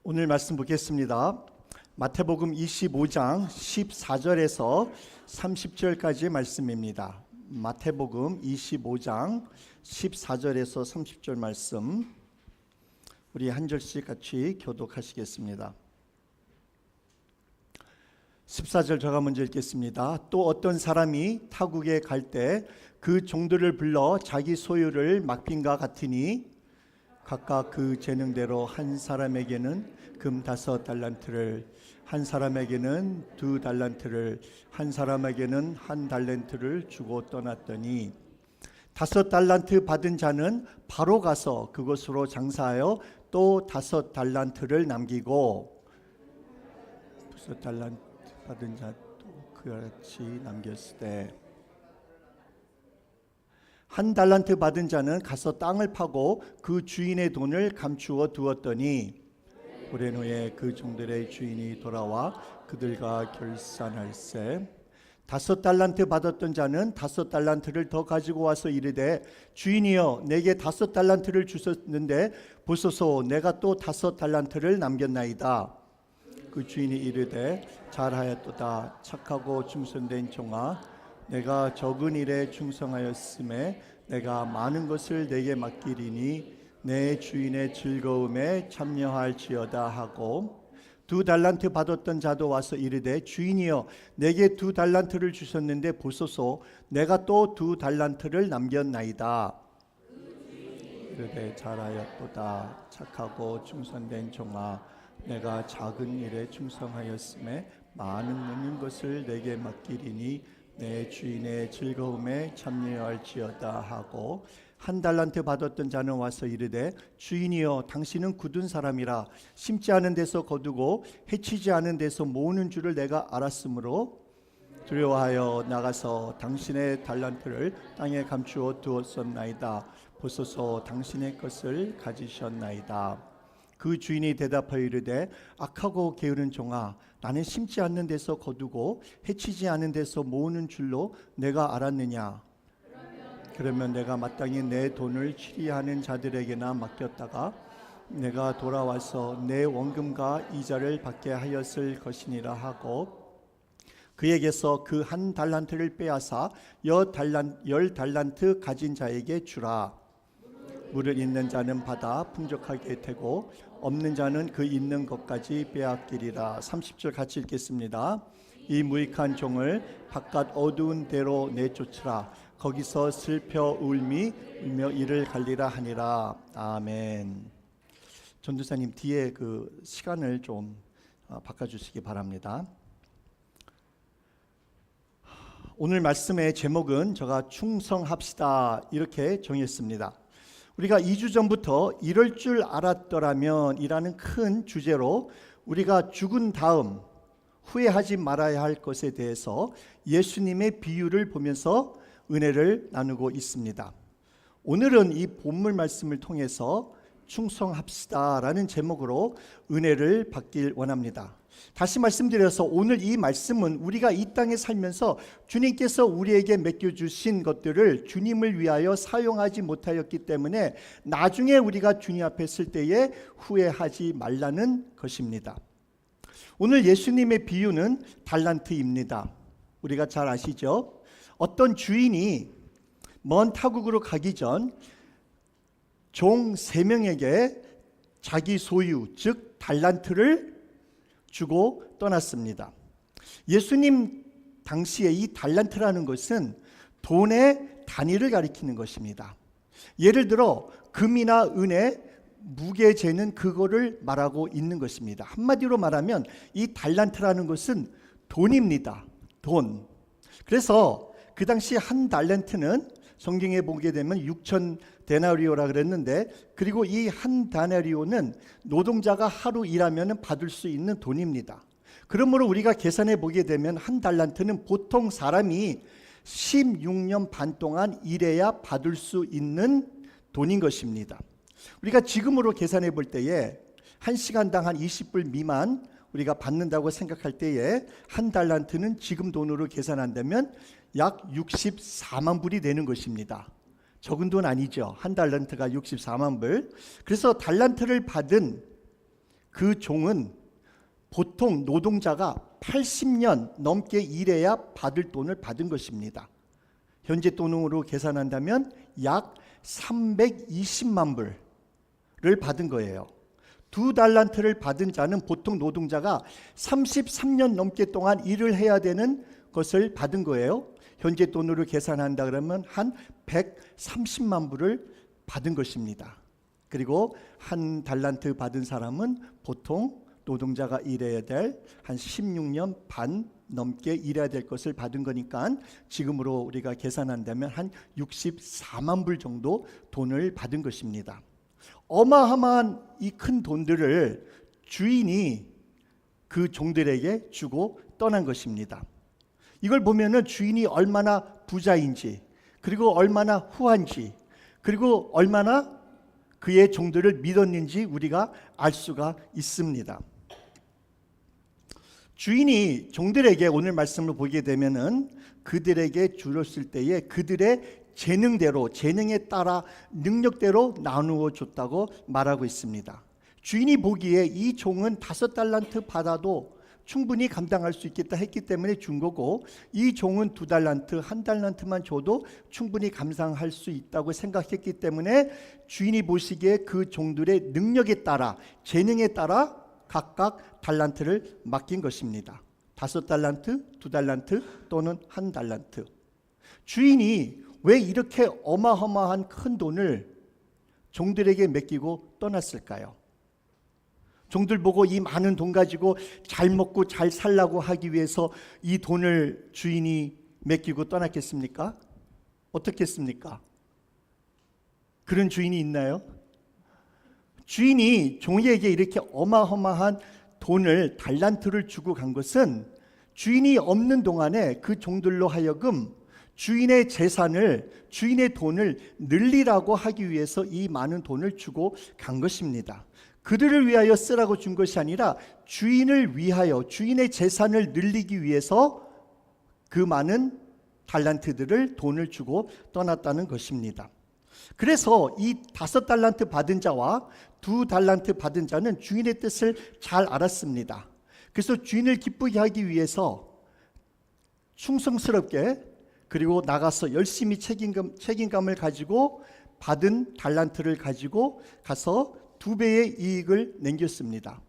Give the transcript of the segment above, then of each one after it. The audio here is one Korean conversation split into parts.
오늘 말씀 보겠습니다. 마태복음 25장 14절에서 30절까지의 말씀입니다. 마태복음 25장 14절에서 30절 말씀, 우리 한 절씩 같이 교독하시겠습니다. 14절 제가 먼저 읽겠습니다. 또 어떤 사람이 타국에 갈 때 그 종들을 불러 자기 소유를 맡긴과 같으니 각각 그 재능대로 한 사람에게는 금 5달란트를, 한 사람에게는 2달란트를, 한 사람에게는 1달란트를 주고 떠났더니 5달란트 받은 자는 바로 가서 그곳으로 장사하여 또 5달란트를 남기고 5달란트 받은 자도 그와 같이 남겼을 때 1달란트 받은 자는 가서 땅을 파고 그 주인의 돈을 감추어 두었더니 오랜 후에 그 종들의 주인이 돌아와 그들과 결산할세 5달란트 받았던 자는 5달란트를 더 가지고 와서 이르되 주인이여 내게 5달란트를 주셨는데 보소서 내가 또 5달란트를 남겼나이다. 그 주인이 이르되 잘하였도다 착하고 충성된 종아, 내가 적은 일에 충성하였음에 내가 많은 것을 내게 맡기리니 내 주인의 즐거움에 참여할지어다 하고 2달란트 받았던 자도 와서 이르되 주인이여 내게 2달란트를 주셨는데 보소서 내가 또 2달란트를 남겼나이다. 이르되 잘하였도다 착하고 충성된 종아, 내가 작은 일에 충성하였음에 많은 것을 내게 맡기리니 내 주인의 즐거움에 참여할지어다 하고 1달란트 받았던 자는 와서 이르되 주인이여 당신은 굳은 사람이라 심지 않은 데서 거두고 해치지 않은 데서 모으는 줄을 내가 알았으므로 두려워하여 나가서 당신의 달란트를 땅에 감추어 두었었나이다. 보소서 당신의 것을 가지셨나이다. 그 주인이 대답하여 이르되 악하고 게으른 종아, 나는 심지 않는 데서 거두고 해치지 않은 데서 모으는 줄로 내가 알았느냐? 그러면 내가 마땅히 내 돈을 취리하는 자들에게나 맡겼다가 내가 돌아와서 내 원금과 이자를 받게 하였을 것이니라 하고 그에게서 그 1달란트를 빼앗아 10달란트 가진 자에게 주라. 물을 있는 자는 받아 풍족하게 되고 없는 자는 그 있는 것까지 빼앗기리라. 30절 같이 읽겠습니다. 이 무익한 종을 바깥 어두운 데로 내쫓으라. 거기서 슬퍼 울며 이를 갈리라 하니라. 아멘. 전도사님 뒤에 그 시간을 좀 바꿔주시기 바랍니다. 오늘 말씀의 제목은 제가 충성합시다 이렇게 정했습니다. 우리가 2주 전부터 이럴 줄 알았더라면 이라는 큰 주제로 우리가 죽은 다음 후회하지 말아야 할 것에 대해서 예수님의 비유를 보면서 은혜를 나누고 있습니다. 오늘은 이 본문 말씀을 통해서 충성합시다라는 제목으로 은혜를 받길 원합니다. 다시 말씀드려서 오늘 이 말씀은 우리가 이 땅에 살면서 주님께서 우리에게 맡겨주신 것들을 주님을 위하여 사용하지 못하였기 때문에 나중에 우리가 주님 앞에 설 때에 후회하지 말라는 것입니다. 오늘 예수님의 비유는 달란트입니다. 우리가 잘 아시죠? 어떤 주인이 먼 타국으로 가기 전 종 3명에게 자기 소유 즉 달란트를 주고 떠났습니다. 예수님 당시에 이 달란트라는 것은 돈의 단위를 가리키는 것입니다. 예를 들어 금이나 은의 무게 재는 그거를 말하고 있는 것입니다. 한마디로 말하면 이 달란트라는 것은 돈입니다. 돈. 그래서 그 당시 1달란트는 성경에 보게 되면 6천 데나리오라 그랬는데, 그리고 이 1데나리오는 노동자가 하루 일하면 받을 수 있는 돈입니다. 그러므로 우리가 계산해 보게 되면 1달란트는 보통 사람이 16년 반 동안 일해야 받을 수 있는 돈인 것입니다. 우리가 지금으로 계산해 볼 때에 1시간당 한 20불 미만 우리가 받는다고 생각할 때에 1달란트는 지금 돈으로 계산한다면 약 64만 불이 되는 것입니다. 적은 돈 아니죠. 1달란트가 64만 불. 그래서 달란트를 받은 그 종은 보통 노동자가 80년 넘게 일해야 받을 돈을 받은 것입니다. 현재 돈으로 계산한다면 약 320만 불을 받은 거예요. 2달란트를 받은 자는 보통 노동자가 33년 넘게 동안 일을 해야 되는 것을 받은 거예요. 현재 돈으로 계산한다 그러면 한 130만 불을 받은 것입니다. 그리고 1달란트 받은 사람은 보통 노동자가 일해야 될 한 16년 반 넘게 일해야 될 것을 받은 거니까 지금으로 우리가 계산한다면 한 64만 불 정도 돈을 받은 것입니다. 어마어마한 이 큰 돈들을 주인이 그 종들에게 주고 떠난 것입니다. 이걸 보면은 주인이 얼마나 부자인지, 그리고 얼마나 후한지, 그리고 얼마나 그의 종들을 믿었는지 우리가 알 수가 있습니다. 주인이 종들에게 오늘 말씀을 보게 되면은 그들에게 주었을 때에 그들의 재능대로, 재능에 따라 능력대로 나누어 줬다고 말하고 있습니다. 주인이 보기에 이 종은 5달란트 받아도 충분히 감당할 수 있겠다 했기 때문에 준 거고, 이 종은 2달란트, 1달란트만 줘도 충분히 감당할 수 있다고 생각했기 때문에 주인이 보시기에 그 종들의 능력에 따라, 재능에 따라 각각 달란트를 맡긴 것입니다. 5달란트, 2달란트 또는 1달란트. 주인이 왜 이렇게 어마어마한 큰 돈을 종들에게 맡기고 떠났을까요? 종들 보고 이 많은 돈 가지고 잘 먹고 잘 살라고 하기 위해서 이 돈을 주인이 맡기고 떠났겠습니까? 어떻겠습니까? 그런 주인이 있나요? 주인이 종에게 이렇게 어마어마한 돈을, 달란트를 주고 간 것은 주인이 없는 동안에 그 종들로 하여금 주인의 재산을, 주인의 돈을 늘리라고 하기 위해서 이 많은 돈을 주고 간 것입니다. 그들을 위하여 쓰라고 준 것이 아니라 주인을 위하여, 주인의 재산을 늘리기 위해서 그 많은 달란트들을, 돈을 주고 떠났다는 것입니다. 그래서 이 5달란트 받은 자와 2달란트 받은 자는 주인의 뜻을 잘 알았습니다. 그래서 주인을 기쁘게 하기 위해서 충성스럽게, 그리고 나가서 열심히 책임감을 가지고 받은 달란트를 가지고 가서 2배의 이익을 남겼습니다.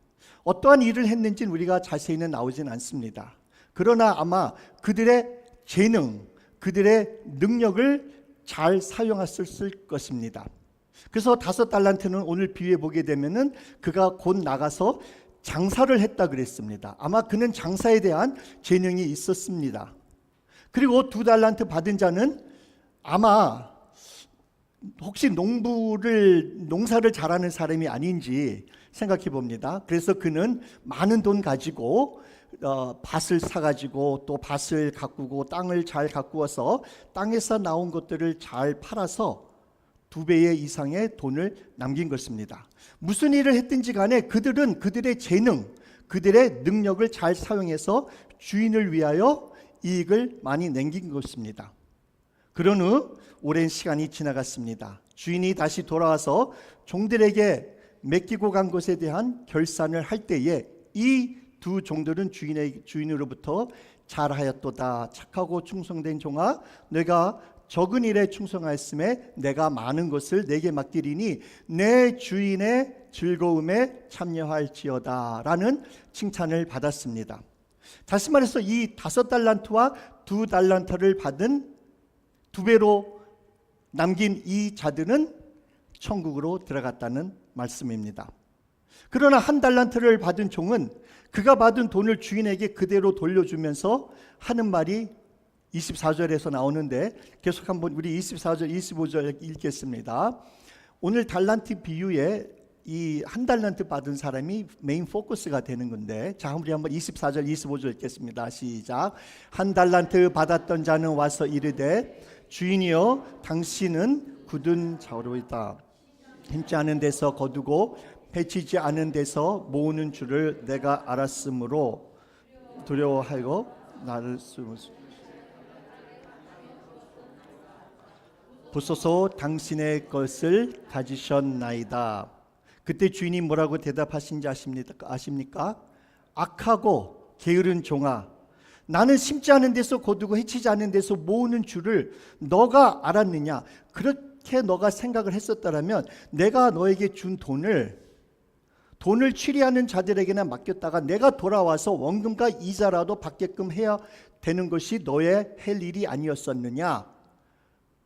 어떠한 일을 했는지는 우리가 자세히는 나오진 않습니다. 그러나 아마 그들의 재능, 그들의 능력을 잘 사용했을 것입니다. 그래서 5달란트는 오늘 비유해 보게 되면은 그가 곧 나가서 장사를 했다 그랬습니다. 아마 그는 장사에 대한 재능이 있었습니다. 그리고 2달란트 받은 자는 아마 혹시 농사를 잘하는 사람이 아닌지 생각해 봅니다. 그래서 그는 많은 돈 가지고 밭을 사가지고 또 밭을 가꾸고 땅을 잘 가꾸어서 땅에서 나온 것들을 잘 팔아서 2배 이상의 돈을 남긴 것입니다. 무슨 일을 했든지 간에 그들은 그들의 재능, 그들의 능력을 잘 사용해서 주인을 위하여 이익을 많이 남긴 것입니다. 그런 후 오랜 시간이 지나갔습니다. 주인이 다시 돌아와서 종들에게 맡기고 간 것에 대한 결산을 할 때에 이 2 종들은 주인으로부터 잘하였도다, 착하고 충성된 종아, 내가 적은 일에 충성하였음에 내가 많은 것을 내게 맡기리니 내 주인의 즐거움에 참여할지어다 라는 칭찬을 받았습니다. 다시 말해서 이 5달란트와 2달란트를 받은 2배로 남긴 이 자들은 천국으로 들어갔다는 말씀입니다. 그러나 1달란트를 받은 종은 그가 받은 돈을 주인에게 그대로 돌려주면서 하는 말이 24절에서 나오는데, 계속 한번 우리 24절, 25절 읽겠습니다. 오늘 달란트 비유에 이 1달란트 받은 사람이 메인 포커스가 되는 건데, 자, 우리 한번 24절, 25절 읽겠습니다. 시작. 1달란트 받았던 자는 와서 이르되 주인이여, 당신은 굳은 자로 있다. 힘지 않은 데서 거두고 해치지 않은 데서 모으는 줄을 내가 알았으므로 두려워하고 나를 보소서 당신의 것을 가지셨나이다. 그때 주인이 뭐라고 대답하신지 아십니까? 악하고 게으른 종아, 나는 심지 않은 데서 거두고 해치지 않은 데서 모으는 줄을 너가 알았느냐? 그렇게 너가 생각을 했었다면 내가 너에게 준 돈을 취리하는 자들에게나 맡겼다가 내가 돌아와서 원금과 이자라도 받게끔 해야 되는 것이 너의 할 일이 아니었었느냐?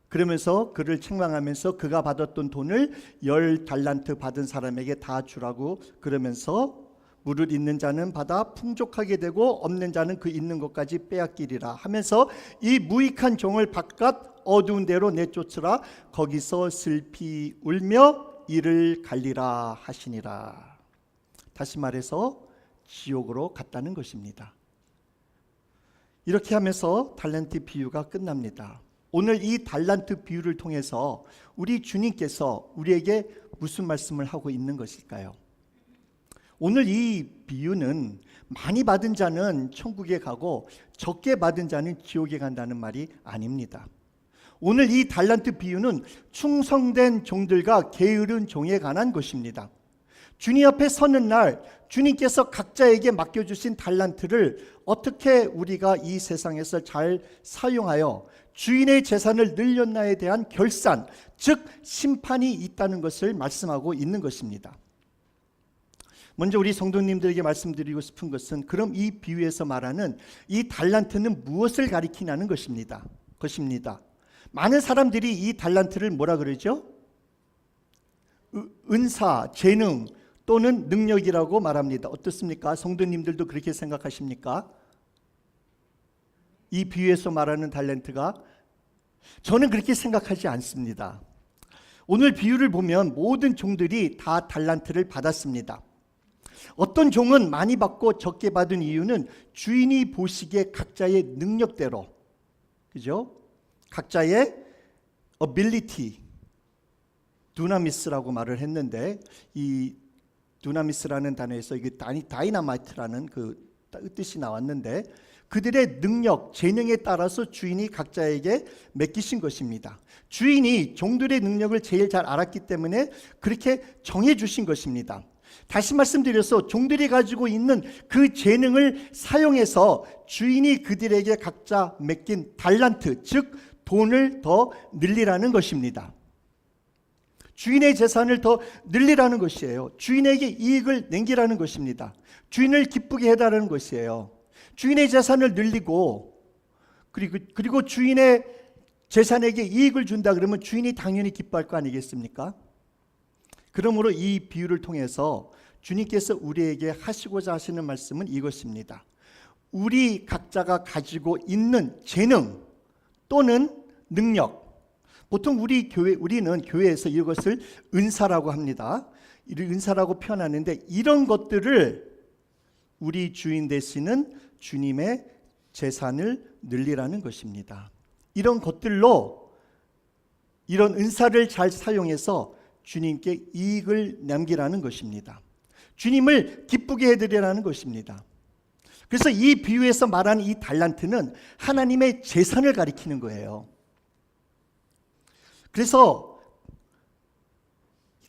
그러면서 그를 책망하면서 그가 받았던 돈을 10달란트 받은 사람에게 다 주라고 그러면서 물을 있는 자는 받아 풍족하게 되고 없는 자는 그 있는 것까지 빼앗기리라 하면서 이 무익한 종을 바깥 어두운 데로 내쫓으라. 거기서 슬피 울며 이를 갈리라 하시니라. 다시 말해서 지옥으로 갔다는 것입니다. 이렇게 하면서 달란트 비유가 끝납니다. 오늘 이 달란트 비유를 통해서 우리 주님께서 우리에게 무슨 말씀을 하고 있는 것일까요? 오늘 이 비유는 많이 받은 자는 천국에 가고 적게 받은 자는 지옥에 간다는 말이 아닙니다. 오늘 이 달란트 비유는 충성된 종들과 게으른 종에 관한 것입니다. 주님 앞에 서는 날 주님께서 각자에게 맡겨주신 달란트를 어떻게 우리가 이 세상에서 잘 사용하여 주인의 재산을 늘렸나에 대한 결산, 즉 심판이 있다는 것을 말씀하고 있는 것입니다. 먼저 우리 성도님들에게 말씀드리고 싶은 것은 그럼 이 비유에서 말하는 이 달란트는 무엇을 가리키냐는 것입니다. 많은 사람들이 이 달란트를 뭐라 그러죠? 은사, 재능 또는 능력이라고 말합니다. 어떻습니까? 성도님들도 그렇게 생각하십니까? 이 비유에서 말하는 달란트가 저는 그렇게 생각하지 않습니다. 오늘 비유를 보면 모든 종들이 다 달란트를 받았습니다. 어떤 종은 많이 받고 적게 받은 이유는 주인이 보시기에 각자의 능력대로, 그죠? 각자의 ability, 두나미스라고 말을 했는데 이 두나미스라는 단어에서 이게 다이나마이트라는 그 뜻이 나왔는데 그들의 능력, 재능에 따라서 주인이 각자에게 맡기신 것입니다. 주인이 종들의 능력을 제일 잘 알았기 때문에 그렇게 정해 주신 것입니다. 다시 말씀드려서 종들이 가지고 있는 그 재능을 사용해서 주인이 그들에게 각자 맡긴 달란트, 즉 돈을 더 늘리라는 것입니다. 주인의 재산을 더 늘리라는 것이에요. 주인에게 이익을 남기라는 것입니다. 주인을 기쁘게 해달라는 것이에요. 주인의 재산을 늘리고 그리고 주인의 재산에게 이익을 준다 그러면 주인이 당연히 기뻐할 거 아니겠습니까? 그러므로 이 비유를 통해서 주님께서 우리에게 하시고자 하시는 말씀은 이것입니다. 우리 각자가 가지고 있는 재능 또는 능력, 보통 우리는 교회에서 이것을 은사라고 합니다. 은사라고 표현하는데 이런 것들을 우리 주인 되시는 주님의 재산을 늘리라는 것입니다. 이런 것들로 이런 은사를 잘 사용해서 주님께 이익을 남기라는 것입니다. 주님을 기쁘게 해드리라는 것입니다. 그래서 이 비유에서 말하는 이 달란트는 하나님의 재산을 가리키는 거예요. 그래서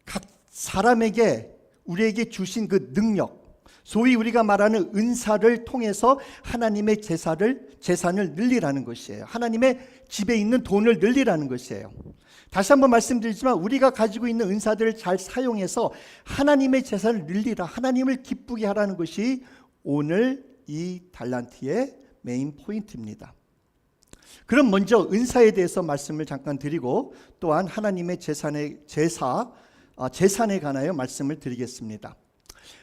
각 사람에게 우리에게 주신 그 능력, 소위 우리가 말하는 은사를 통해서 하나님의 재산을 늘리라는 것이에요. 하나님의 집에 있는 돈을 늘리라는 것이에요. 다시 한번 말씀드리지만 우리가 가지고 있는 은사들을 잘 사용해서 하나님의 재산을 늘리라, 하나님을 기쁘게 하라는 것이 오늘 이 달란트의 메인 포인트입니다. 그럼 먼저 은사에 대해서 말씀을 잠깐 드리고 또한 하나님의 재산에 관하여 말씀을 드리겠습니다.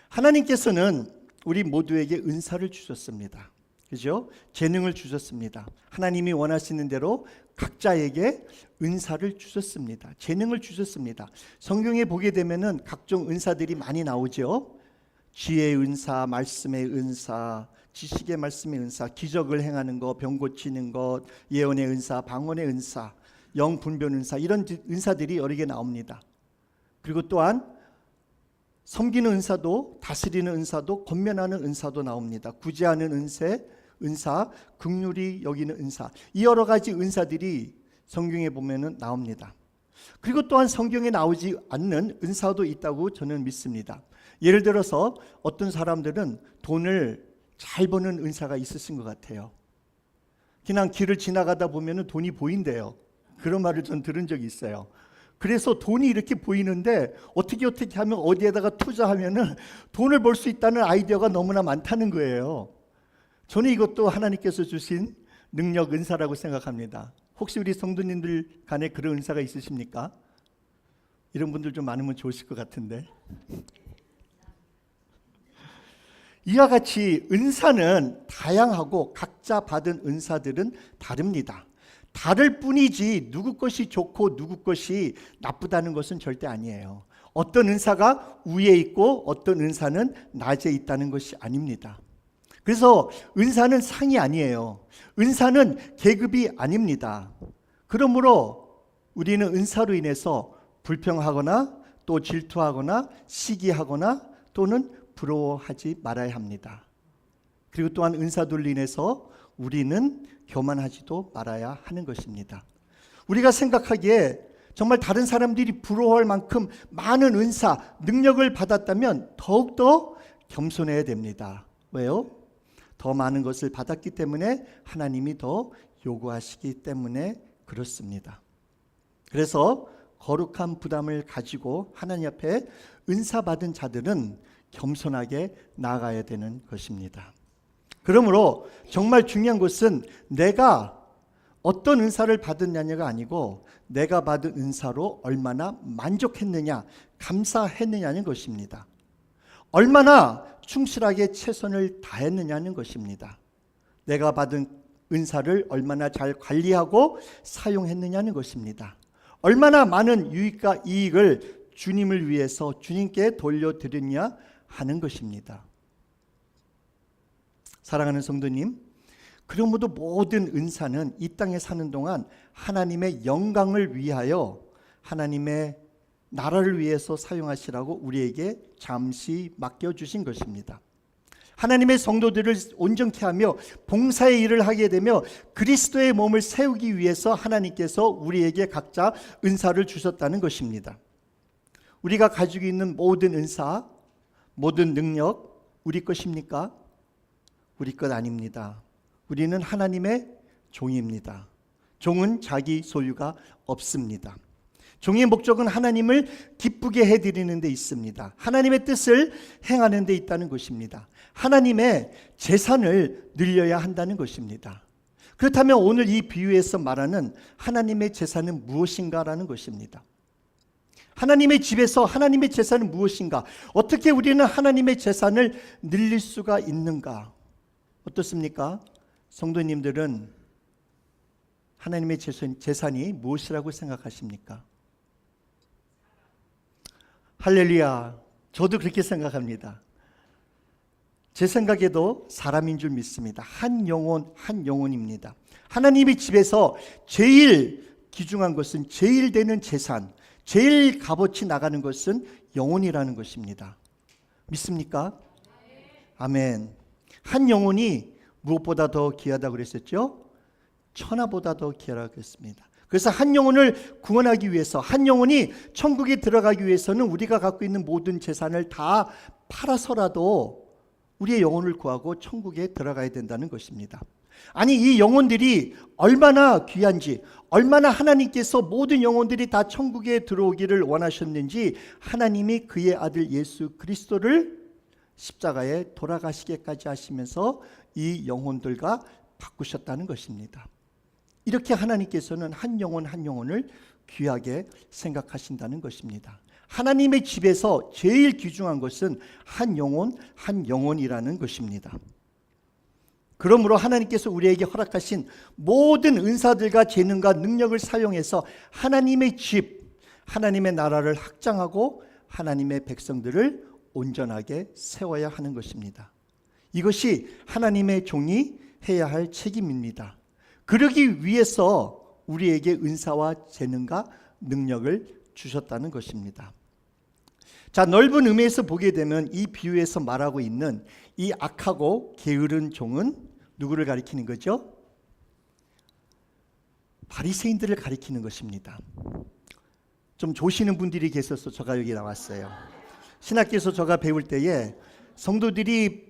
하나님께서는 우리 모두에게 은사를 주셨습니다. 그죠? 재능을 주셨습니다. 하나님이 원하시는 대로 각자에게 은사를 주셨습니다. 재능을 주셨습니다. 성경에 보게 되면은 각종 은사들이 많이 나오죠. 지혜의 은사, 말씀의 은사, 지식의 말씀의 은사, 기적을 행하는 것, 병 고치는 것, 예언의 은사, 방언의 은사, 영분별 은사, 이런 은사들이 여러 개 나옵니다. 그리고 또한 섬기는 은사도, 다스리는 은사도, 권면하는 은사도 나옵니다. 구제하는 은사, 긍휼히 여기는 은사, 이 여러 가지 은사들이 성경에 보면은 나옵니다. 그리고 또한 성경에 나오지 않는 은사도 있다고 저는 믿습니다. 예를 들어서 어떤 사람들은 돈을 잘 버는 은사가 있으신 것 같아요. 그냥 길을 지나가다 보면 돈이 보인대요. 그런 말을 전 들은 적이 있어요. 그래서 돈이 이렇게 보이는데 어떻게 하면 어디에다가 투자하면 돈을 벌 수 있다는 아이디어가 너무나 많다는 거예요. 저는 이것도 하나님께서 주신 능력, 은사라고 생각합니다. 혹시 우리 성도님들 간에 그런 은사가 있으십니까? 이런 분들 좀 많으면 좋으실 것 같은데. 이와 같이 은사는 다양하고 각자 받은 은사들은 다릅니다. 다를 뿐이지 누구 것이 좋고 누구 것이 나쁘다는 것은 절대 아니에요. 어떤 은사가 위에 있고 어떤 은사는 낮에 있다는 것이 아닙니다. 그래서 은사는 상이 아니에요. 은사는 계급이 아닙니다. 그러므로 우리는 은사로 인해서 불평하거나 또 질투하거나 시기하거나 또는 부러워하지 말아야 합니다. 그리고 또한 은사들로 인해서 우리는 교만하지도 말아야 하는 것입니다. 우리가 생각하기에 정말 다른 사람들이 부러워할 만큼 많은 은사, 능력을 받았다면 더욱더 겸손해야 됩니다. 왜요? 더 많은 것을 받았기 때문에 하나님이 더 요구하시기 때문에 그렇습니다. 그래서 거룩한 부담을 가지고 하나님 앞에 은사 받은 자들은 겸손하게 나아가야 되는 것입니다. 그러므로 정말 중요한 것은 내가 어떤 은사를 받았느냐가 아니고 내가 받은 은사로 얼마나 만족했느냐, 감사했느냐는 것입니다. 얼마나 충실하게 최선을 다했느냐는 것입니다. 내가 받은 은사를 얼마나 잘 관리하고 사용했느냐는 것입니다. 얼마나 많은 유익과 이익을 주님을 위해서 주님께 돌려드렸냐 하는 것입니다. 사랑하는 성도님, 그러므로 모든 은사는 이 땅에 사는 동안 하나님의 영광을 위하여 하나님의 나라를 위해서 사용하시라고 우리에게 잠시 맡겨주신 것입니다. 하나님의 성도들을 온전케 하며 봉사의 일을 하게 되며 그리스도의 몸을 세우기 위해서 하나님께서 우리에게 각자 은사를 주셨다는 것입니다. 우리가 가지고 있는 모든 은사, 모든 능력 우리 것입니까? 우리 것 아닙니다. 우리는 하나님의 종입니다. 종은 자기 소유가 없습니다. 종의 목적은 하나님을 기쁘게 해드리는 데 있습니다. 하나님의 뜻을 행하는 데 있다는 것입니다. 하나님의 재산을 늘려야 한다는 것입니다. 그렇다면 오늘 이 비유에서 말하는 하나님의 재산은 무엇인가라는 것입니다. 하나님의 집에서 하나님의 재산은 무엇인가? 어떻게 우리는 하나님의 재산을 늘릴 수가 있는가? 어떻습니까? 성도님들은 하나님의 재산이 무엇이라고 생각하십니까? 할렐루야. 저도 그렇게 생각합니다. 제 생각에도 사람인 줄 믿습니다. 한 영혼입니다. 하나님의 집에서 제일 귀중한 것은 제일 되는 재산, 제일 값어치 나가는 것은 영혼이라는 것입니다. 믿습니까? 아멘. 한 영혼이 무엇보다 더 귀하다고 그랬었죠? 천하보다 더 귀하다고 했습니다. 그래서 한 영혼을 구원하기 위해서, 한 영혼이 천국에 들어가기 위해서는 우리가 갖고 있는 모든 재산을 다 팔아서라도 우리의 영혼을 구하고 천국에 들어가야 된다는 것입니다. 아니, 이 영혼들이 얼마나 귀한지, 얼마나 하나님께서 모든 영혼들이 다 천국에 들어오기를 원하셨는지 하나님이 그의 아들 예수 그리스도를 십자가에 돌아가시게까지 하시면서 이 영혼들과 바꾸셨다는 것입니다. 이렇게 하나님께서는 한 영혼을 귀하게 생각하신다는 것입니다. 하나님의 집에서 제일 귀중한 것은 한 영혼이라는 것입니다. 그러므로 하나님께서 우리에게 허락하신 모든 은사들과 재능과 능력을 사용해서 하나님의 집, 하나님의 나라를 확장하고 하나님의 백성들을 온전하게 세워야 하는 것입니다. 이것이 하나님의 종이 해야 할 책임입니다. 그러기 위해서 우리에게 은사와 재능과 능력을 주셨다는 것입니다. 자, 넓은 의미에서 보게 되면 이 비유에서 말하고 있는 이 악하고 게으른 종은 누구를 가리키는 거죠? 바리새인들을 가리키는 것입니다. 좀 조시는 분들이 계셔서 제가 여기 나왔어요. 신학교에서 제가 배울 때에 성도들이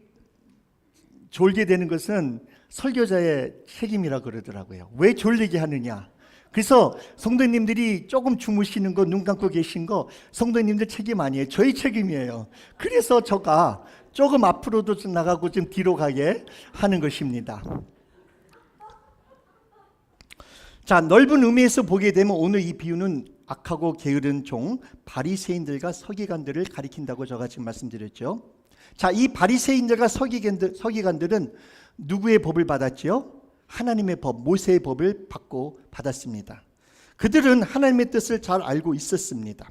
졸게 되는 것은 설교자의 책임이라 그러더라고요. 왜 졸리게 하느냐? 그래서 성도님들이 조금 주무시는 거, 눈 감고 계신 거 성도님들 책임 아니에요. 저희 책임이에요. 그래서 제가 조금 앞으로도 좀 나가고 좀 뒤로 가게 하는 것입니다. 자, 넓은 의미에서 보게 되면 오늘 이 비유는 악하고 게으른 종 바리새인들과 서기관들을 가리킨다고 제가 지금 말씀드렸죠. 자, 이 바리새인들과 서기관들은 누구의 법을 받았지요? 하나님의 법, 모세의 법을 받았습니다. 그들은 하나님의 뜻을 잘 알고 있었습니다.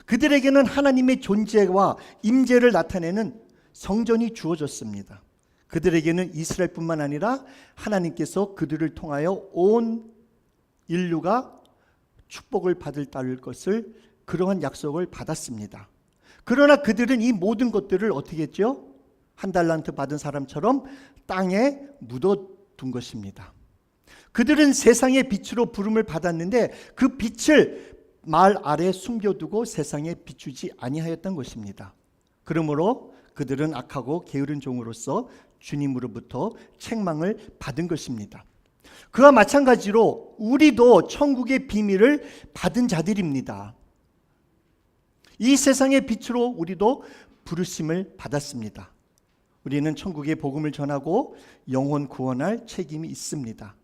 그들에게는 하나님의 존재와 임재를 나타내는 성전이 주어졌습니다. 그들에게는 이스라엘뿐만 아니라 하나님께서 그들을 통하여 온 인류가 축복을 받을 것을 그러한 약속을 받았습니다. 그러나 그들은 이 모든 것들을 어떻게 했죠? 한 달란트 받은 사람처럼 땅에 묻어둔 것입니다. 그들은 세상의 빛으로 부름을 받았는데 그 빛을 말 아래 숨겨두고 세상에 비추지 아니하였던 것입니다. 그러므로 그들은 악하고 게으른 종으로서 주님으로부터 책망을 받은 것입니다. 그와 마찬가지로 우리도 천국의 비밀을 받은 자들입니다. 이 세상의 빛으로 우리도 부르심을 받았습니다. 우리는 천국의 복음을 전하고 영혼 구원할 책임이 있습니다.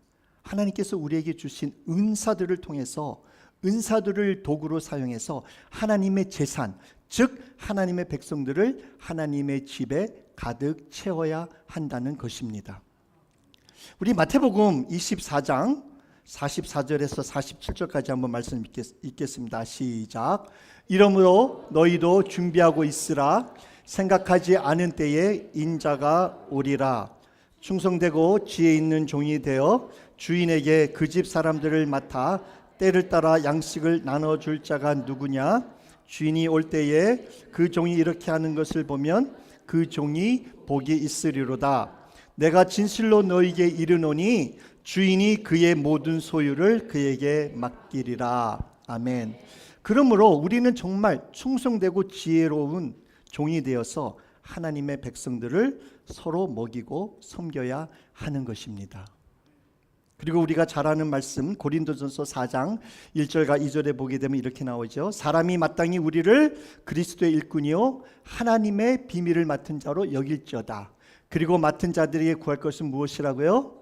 하나님께서 우리에게 주신 은사들을 통해서 은사들을 도구로 사용해서 하나님의 재산, 즉 하나님의 백성들을 하나님의 집에 가득 채워야 한다는 것입니다. 우리 마태복음 24장 44절에서 47절까지 한번 말씀 읽겠습니다. 시작. 이러므로 너희도 준비하고 있으라. 생각하지 않은 때에 인자가 오리라. 충성되고 지혜 있는 종이 되어 주인에게 그 집 사람들을 맡아 때를 따라 양식을 나눠줄 자가 누구냐? 주인이 올 때에 그 종이 이렇게 하는 것을 보면 그 종이 복이 있으리로다. 내가 진실로 너희에게 이르노니 주인이 그의 모든 소유를 그에게 맡기리라. 아멘. 그러므로 우리는 정말 충성되고 지혜로운 종이 되어서 하나님의 백성들을 서로 먹이고 섬겨야 하는 것입니다. 그리고 우리가 잘 아는 말씀 고린도전서 4장 1절과 2절에 보게 되면 이렇게 나오죠. 사람이 마땅히 우리를 그리스도의 일꾼이요 하나님의 비밀을 맡은 자로 여길지어다. 그리고 맡은 자들에게 구할 것은 무엇이라고요?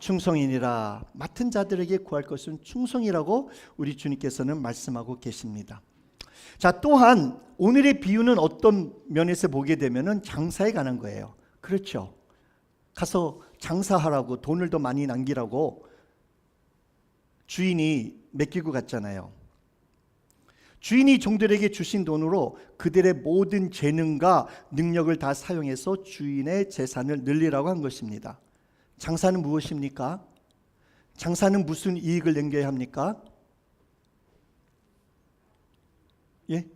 충성이니라. 맡은 자들에게 구할 것은 충성이라고 우리 주님께서는 말씀하고 계십니다. 자, 또한 오늘의 비유는 어떤 면에서 보게 되면은 장사에 관한 거예요. 그렇죠. 가서 장사하라고 돈을 더 많이 남기라고 주인이 맡기고 갔잖아요. 주인이 종들에게 주신 돈으로 그들의 모든 재능과 능력을 다 사용해서 주인의 재산을 늘리라고 한 것입니다. 장사는 무엇입니까? 장사는 무슨 이익을 남겨야 합니까? 예?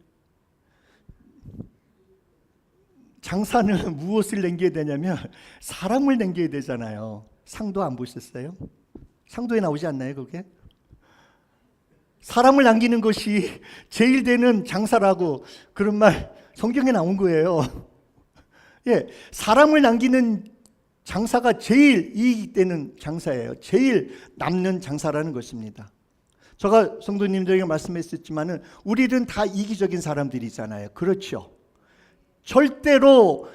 장사는 무엇을 남겨야 되냐면 사람을 남겨야 되잖아요. 상도 안 보셨어요? 상도에 나오지 않나요, 그게? 사람을 남기는 것이 제일 되는 장사라고 그런 말 성경에 나온 거예요. 예, 사람을 남기는 장사가 제일 이익이 되는 장사예요. 제일 남는 장사라는 것입니다. 제가 성도님들에게 말씀했었지만은 우리는 다 이기적인 사람들이잖아요. 그렇죠. 절대로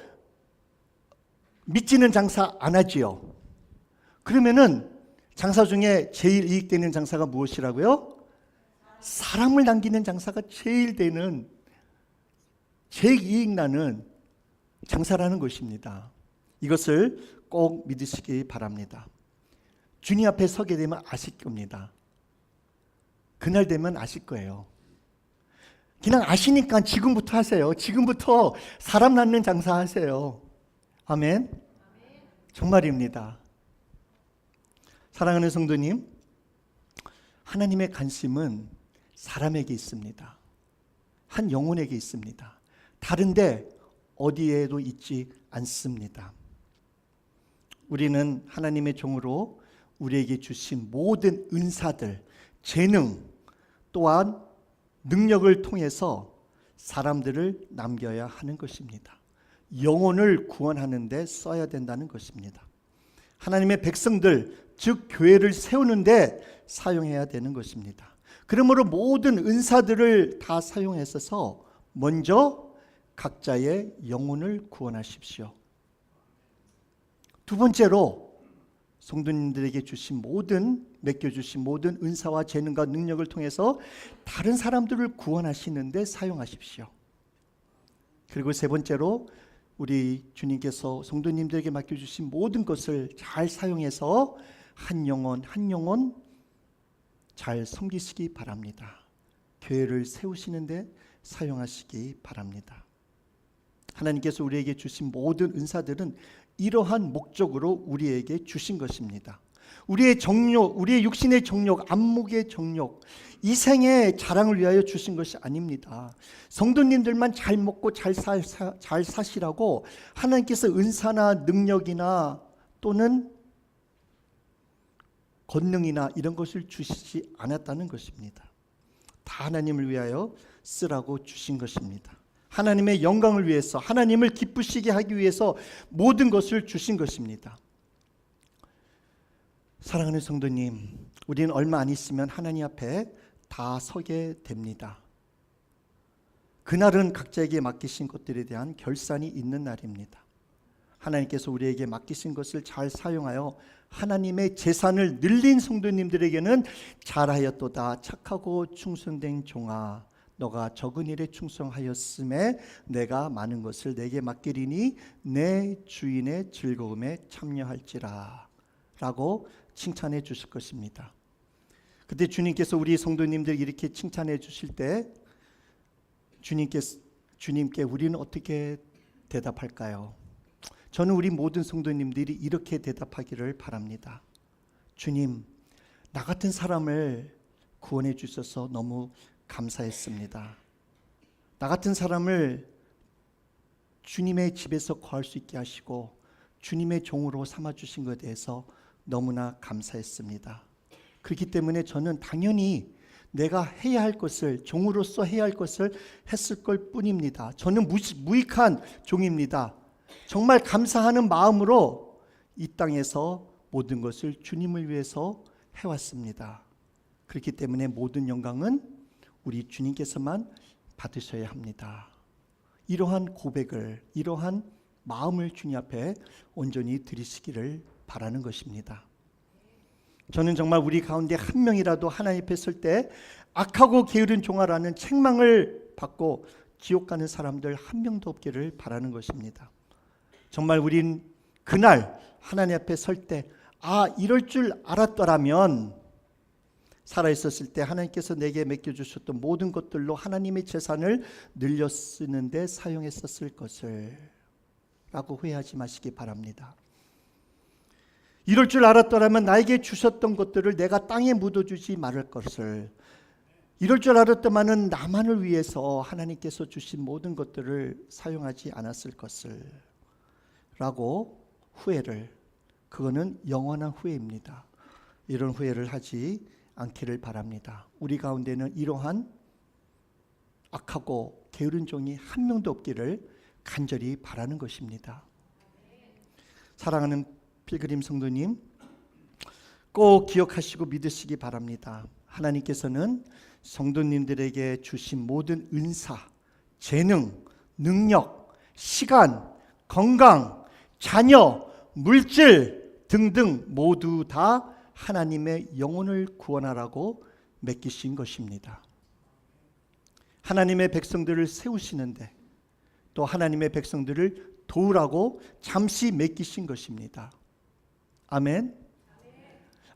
믿지는 장사 안 하지요. 그러면은 장사 중에 제일 이익되는 장사가 무엇이라고요? 사람을 남기는 장사가 제일 되는, 제일 이익 나는 장사라는 것입니다. 이것을 꼭 믿으시기 바랍니다. 주님 앞에 서게 되면 아실 겁니다. 그날 되면 아실 거예요. 그냥 아시니까 지금부터 하세요. 지금부터 사람 낳는 장사 하세요. 아멘. 정말입니다. 사랑하는 성도님, 하나님의 관심은 사람에게 있습니다. 한 영혼에게 있습니다. 다른데 어디에도 있지 않습니다. 우리는 하나님의 종으로 우리에게 주신 모든 은사들, 재능, 또한 능력을 통해서 사람들을 남겨야 하는 것입니다. 영혼을 구원하는 데 써야 된다는 것입니다. 하나님의 백성들, 즉 교회를 세우는 데 사용해야 되는 것입니다. 그러므로 모든 은사들을 다 사용해서 먼저 각자의 영혼을 구원하십시오. 두 번째로 성도님들에게 맡겨주신 모든 은사와 재능과 능력을 통해서 다른 사람들을 구원하시는데 사용하십시오. 그리고 세 번째로 우리 주님께서 성도님들에게 맡겨주신 모든 것을 잘 사용해서 한 영혼 잘 섬기시기 바랍니다. 교회를 세우시는데 사용하시기 바랍니다. 하나님께서 우리에게 주신 모든 은사들은 이러한 목적으로 우리에게 주신 것입니다. 우리의 정욕, 우리의 육신의 정욕, 안목의 정욕, 이 생의 자랑을 위하여 주신 것이 아닙니다. 성도님들만 잘 먹고 잘 사시라고 하나님께서 은사나 능력이나 또는 권능이나 이런 것을 주시지 않았다는 것입니다. 다 하나님을 위하여 쓰라고 주신 것입니다. 하나님의 영광을 위해서, 하나님을 기쁘시게 하기 위해서 모든 것을 주신 것입니다. 사랑하는 성도님, 우리는 얼마 안 있으면 하나님 앞에 다 서게 됩니다. 그날은 각자에게 맡기신 것들에 대한 결산이 있는 날입니다. 하나님께서 우리에게 맡기신 것을 잘 사용하여 하나님의 재산을 늘린 성도님들에게는 잘하였도다 착하고 충성된 종아, 너가 적은 일에 충성하였음에 내가 많은 것을 내게 맡기리니 내 주인의 즐거움에 참여할지라 라고 칭찬해 주실 것입니다. 그때 주님께서 우리 성도님들 이렇게 칭찬해 주실 때 주님께 우리는 어떻게 대답할까요? 저는 우리 모든 성도님들이 이렇게 대답하기를 바랍니다. 주님, 나 같은 사람을 구원해 주셔서 너무 감사했습니다. 나 같은 사람을 주님의 집에서 거할 수 있게 하시고 주님의 종으로 삼아주신 것에 대해서 너무나 감사했습니다. 그렇기 때문에 저는 당연히 내가 해야 할 것을, 종으로서 해야 할 것을 했을 걸 뿐입니다. 저는 무익한 종입니다. 정말 감사하는 마음으로 이 땅에서 모든 것을 주님을 위해서 해왔습니다. 그렇기 때문에 모든 영광은 우리 주님께서만 받으셔야 합니다. 이러한 고백을, 이러한 마음을 주님 앞에 온전히 드리시기를 바라는 것입니다. 저는 정말 우리 가운데 한 명이라도 하나님 앞에 설 때 악하고 게으른 종아라는 책망을 받고 지옥 가는 사람들 한 명도 없기를 바라는 것입니다. 정말 우린 그날 하나님 앞에 설 때 이럴 줄 알았더라면 살아있었을 때 하나님께서 내게 맡겨주셨던 모든 것들로 하나님의 재산을 늘려 쓰는데 사용했었을 것을 라고 후회하지 마시기 바랍니다. 이럴 줄 알았더라면 나에게 주셨던 것들을 내가 땅에 묻어주지 말을 것을, 이럴 줄 알았더라면 나만을 위해서 하나님께서 주신 모든 것들을 사용하지 않았을 것을 라고 그거는 영원한 후회입니다. 이런 후회를 하지 않기를 바랍니다. 우리 가운데는 이러한 악하고 게으른 종이 한 명도 없기를 간절히 바라는 것입니다. 사랑하는 필그림 성도님, 꼭 기억하시고 믿으시기 바랍니다. 하나님께서는 성도님들에게 주신 모든 은사, 재능, 능력, 시간, 건강, 자녀, 물질 등등 모두 다 하나님의 영혼을 구원하라고 맡기신 것입니다. 하나님의 백성들을 세우시는데 또 하나님의 백성들을 도우라고 잠시 맡기신 것입니다. 아멘?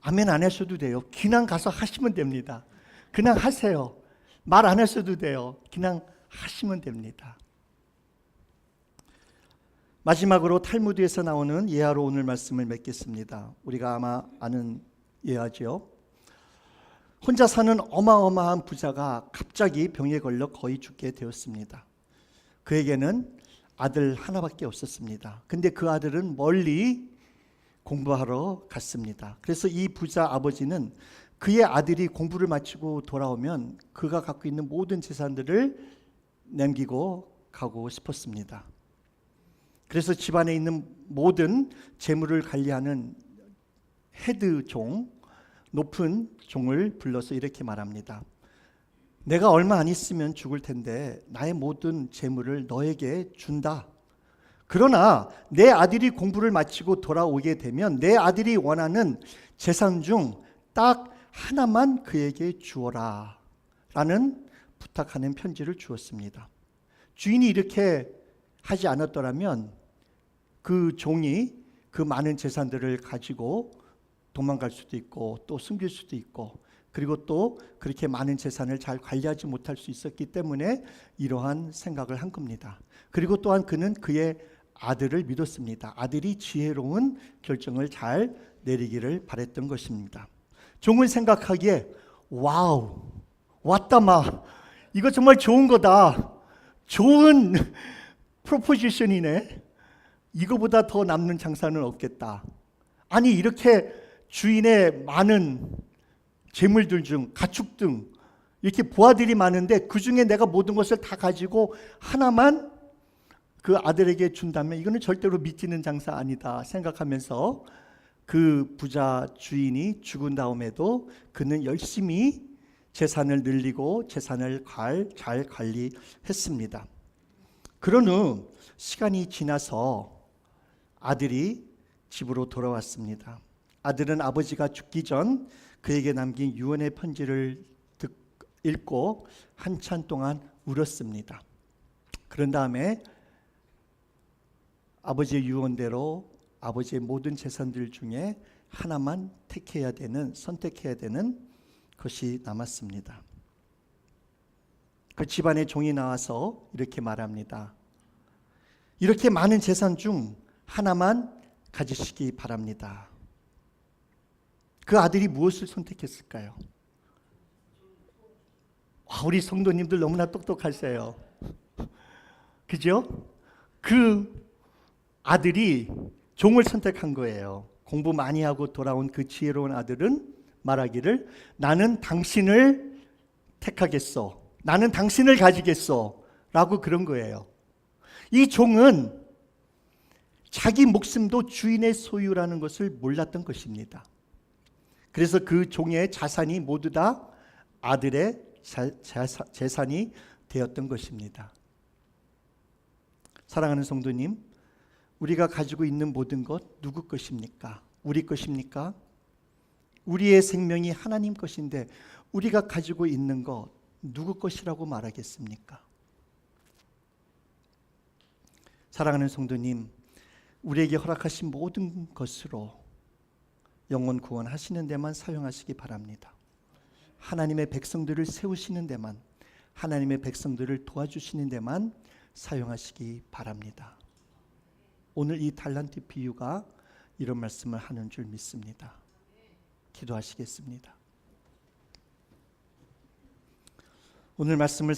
아멘 안 하셔도 돼요. 그냥 가서 하시면 됩니다. 그냥 하세요. 말 안 하셔도 돼요. 그냥 하시면 됩니다. 마지막으로 탈무드에서 나오는 예화로 오늘 말씀을 맺겠습니다. 우리가 아마 아는 예화죠. 혼자 사는 어마어마한 부자가 갑자기 병에 걸려 거의 죽게 되었습니다. 그에게는 아들 하나밖에 없었습니다. 근데 그 아들은 멀리 공부하러 갔습니다. 그래서 이 부자 아버지는 그의 아들이 공부를 마치고 돌아오면 그가 갖고 있는 모든 재산들을 남기고 가고 싶었습니다. 그래서 집안에 있는 모든 재물을 관리하는 헤드 종, 높은 종을 불러서 이렇게 말합니다. 내가 얼마 안 있으면 죽을 텐데 나의 모든 재물을 너에게 준다. 그러나 내 아들이 공부를 마치고 돌아오게 되면 내 아들이 원하는 재산 중 딱 하나만 그에게 주어라 라는 부탁하는 편지를 주었습니다. 주인이 이렇게 하지 않았더라면 그 종이 그 많은 재산들을 가지고 도망갈 수도 있고 또 숨길 수도 있고, 그리고 또 그렇게 많은 재산을 잘 관리하지 못할 수 있었기 때문에 이러한 생각을 한 겁니다. 그리고 또한 그는 그의 아들을 믿었습니다. 아들이 지혜로운 결정을 잘 내리기를 바랬던 것입니다. 종은 생각하기에 와우, 왔다 마, 이거 정말 좋은 거다, 좋은 프로포지션이네, 이거보다 더 남는 장사는 없겠다. 아니 이렇게 주인의 많은 재물들 중 가축 등 이렇게 부하들이 많은데 그 중에 내가 모든 것을 다 가지고 하나만 그 아들에게 준다면 이거는 절대로 믿기는 장사 아니다 생각하면서 그 부자 주인이 죽은 다음에도 그는 열심히 재산을 늘리고 재산을 잘 관리했습니다. 그런 후 시간이 지나서 아들이 집으로 돌아왔습니다. 아들은 아버지가 죽기 전 그에게 남긴 유언의 편지를 읽고 한참 동안 울었습니다. 그런 다음에 아버지의 유언대로 아버지의 모든 재산들 중에 하나만 선택해야 되는 것이 남았습니다. 그 집안의 종이 나와서 이렇게 말합니다. 이렇게 많은 재산 중 하나만 가지시기 바랍니다. 그 아들이 무엇을 선택했을까요? 우리 성도님들 너무나 똑똑하세요. 그죠? 그 아들이 종을 선택한 거예요. 공부 많이 하고 돌아온 그 지혜로운 아들은 말하기를 나는 당신을 택하겠소, 나는 당신을 가지겠소 라고 그런 거예요. 이 종은 자기 목숨도 주인의 소유라는 것을 몰랐던 것입니다. 그래서 그 종의 자산이 모두 다 아들의 재산이 되었던 것입니다. 사랑하는 성도님, 우리가 가지고 있는 모든 것 누구 것입니까? 우리 것입니까? 우리의 생명이 하나님 것인데 우리가 가지고 있는 것 누구 것이라고 말하겠습니까? 사랑하는 성도님, 우리에게 허락하신 모든 것으로 영혼 구원하시는 데만 사용하시기 바랍니다. 하나님의 백성들을 세우시는 데만, 하나님의 백성들을 도와주시는 데만 사용하시기 바랍니다. 오늘 이 달란트 비유가 이런 말씀을 하는 줄 믿습니다. 기도하시겠습니다. 오늘 말씀을